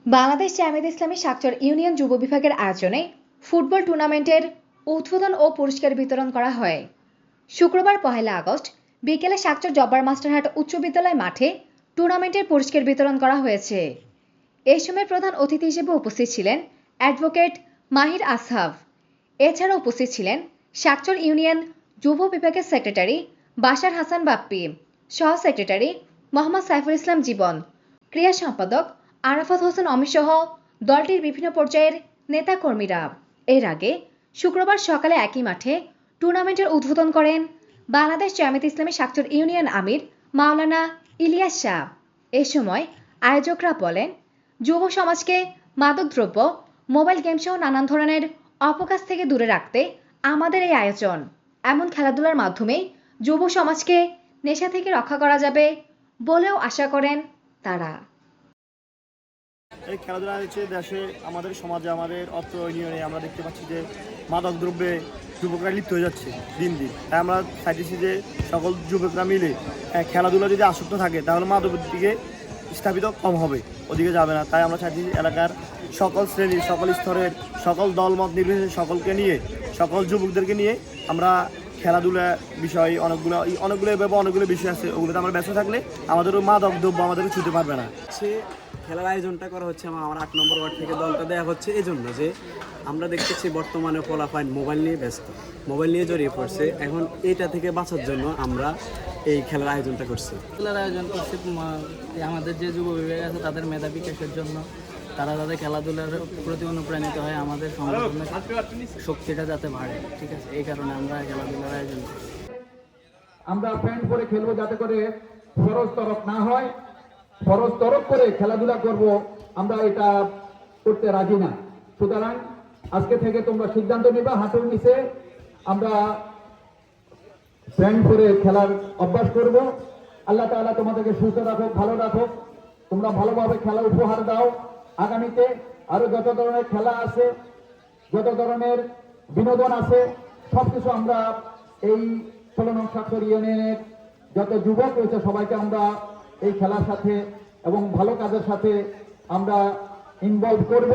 বাংলাদেশ জামায়াতে ইসলামী Shakchar union যুব বিভাগের আয়োজনে ফুটবল টুর্নামেন্টের উদ্বোধন ও পুরস্কার বিতরণ করা হয়। শুক্রবার 1 আগস্ট বিকেলে শাকচর জব্বার মাস্টারহাট উচ্চ বিদ্যালয় মাঠে টুর্নামেন্টের পুরস্কার বিতরণ করা হয়েছে। এই সময় প্রধান অতিথি হিসেবে উপস্থিত ছিলেন অ্যাডভোকেট মাহির আসহাব। এছাড়া উপস্থিত ছিলেন শাকচর ইউনিয়ন যুব বিভাগের সেক্রেটারি বাশার হাসান বাপ্পি, সহ সেক্রেটারি মোহাম্মদ সাইফুল ইসলাম জীবন, ক্রিয়া সম্পাদক আরাফাত হোসেন অমিত সহ দলটির বিভিন্ন পর্যায়ের নেতাকর্মীরা। এর আগে শুক্রবার সকালে একই মাঠে টুর্নামেন্টের উদ্বোধন করেন বাংলাদেশ জামায়াতে ইসলামী শাকচর ইউনিয়ন আমির মাওলানা ইলিয়াস শাহ। এ সময় আয়োজকরা বলেন, যুব সমাজকে মাদকদ্রব্য, মোবাইল গেম সহ নানান ধরনের অপকাশ থেকে দূরে রাখতে আমাদের এই আয়োজন। এমন খেলাধুলার মাধ্যমেই যুব সমাজকে নেশা থেকে রক্ষা করা যাবে বলেও আশা করেন তারা। এই খেলাধুলা হচ্ছে দেশে, আমাদের সমাজে, আমাদের অত্র ইউনিয়নে আমরা দেখতে পাচ্ছি যে মাদক দ্রব্যে যুবকরা লিপ্ত হয়ে যাচ্ছে দিন দিন। তাই আমরা চাইতেছি যে সকল যুবকরা মিলে খেলাধুলা যদি আসক্ত থাকে তাহলে মাদকের দিকে স্থাপিত কম হবে, ওদিকে যাবে না। তাই আমরা চাইতেছি এলাকার সকল শ্রেণীর, সকল স্তরের, সকল দলমত নির্বিশেষে সকলকে নিয়ে, সকল যুবকদেরকে নিয়ে আমরা খেলাধুলা বিষয় অনেকগুলো বিষয় আছে, ওগুলোতে আমরা ব্যস্ত থাকলে আমাদেরও মাদক দ্রব্য আমাদেরও ছুঁতে পারবে না। খেলার আয়োজনটা করা হচ্ছে আমার 8 নম্বর ওয়ার্ড থেকে দলটা দেওয়া হচ্ছে এই জন্য যে আমরা দেখতেছি বর্তমানে পোলাপাইন মোবাইল নিয়ে ব্যস্ত, মোবাইল নিয়ে জড়িয়ে পড়ছে। এখন এইটা থেকে বাঁচার জন্য আমরা এই খেলার আয়োজনটা করছি। খেলার আয়োজন করছি আমাদের যে যুব বিভাগ আছে তাদের মেধা বিকাশের জন্য, তারা যাতে খেলাধুলার প্রতি অনুপ্রাণিত হয়, আমাদের সংগঠনের শক্তিটা যাতে বাড়ে, ঠিক আছে, এই কারণে আমরা খেলাধুলার আয়োজন করছি। আমরা ফ্রেন্ড করে খেলবো যাতে করে ফরজ তরফ না হয়, ফরজ তরফ করে খেলাধুলা করব আমরা এটা করতে রাজি না। সুতরাং আজকে থেকে তোমরা সিদ্ধান্ত নিবা, হাঁটুর নিচে আমরা ফ্রেন্ড করে খেলার অভ্যাস করব। আল্লাহ তাআলা তোমাদেরকে সুস্থ রাখো, ভালো রাখো, তোমরা ভালোভাবে খেলা উপহার দাও। আগামীতে আরো যত ধরনের খেলা আছে, যত ধরনের বিনোদন আছে, সবকিছু আমরা এই 16 নং শাকচর ইউনিয়নের যত যুবক রয়েছে সবাইকে আমরা এই খেলার সাথে এবং ভালো কাজের সাথে আমরা ইনভলভ করব।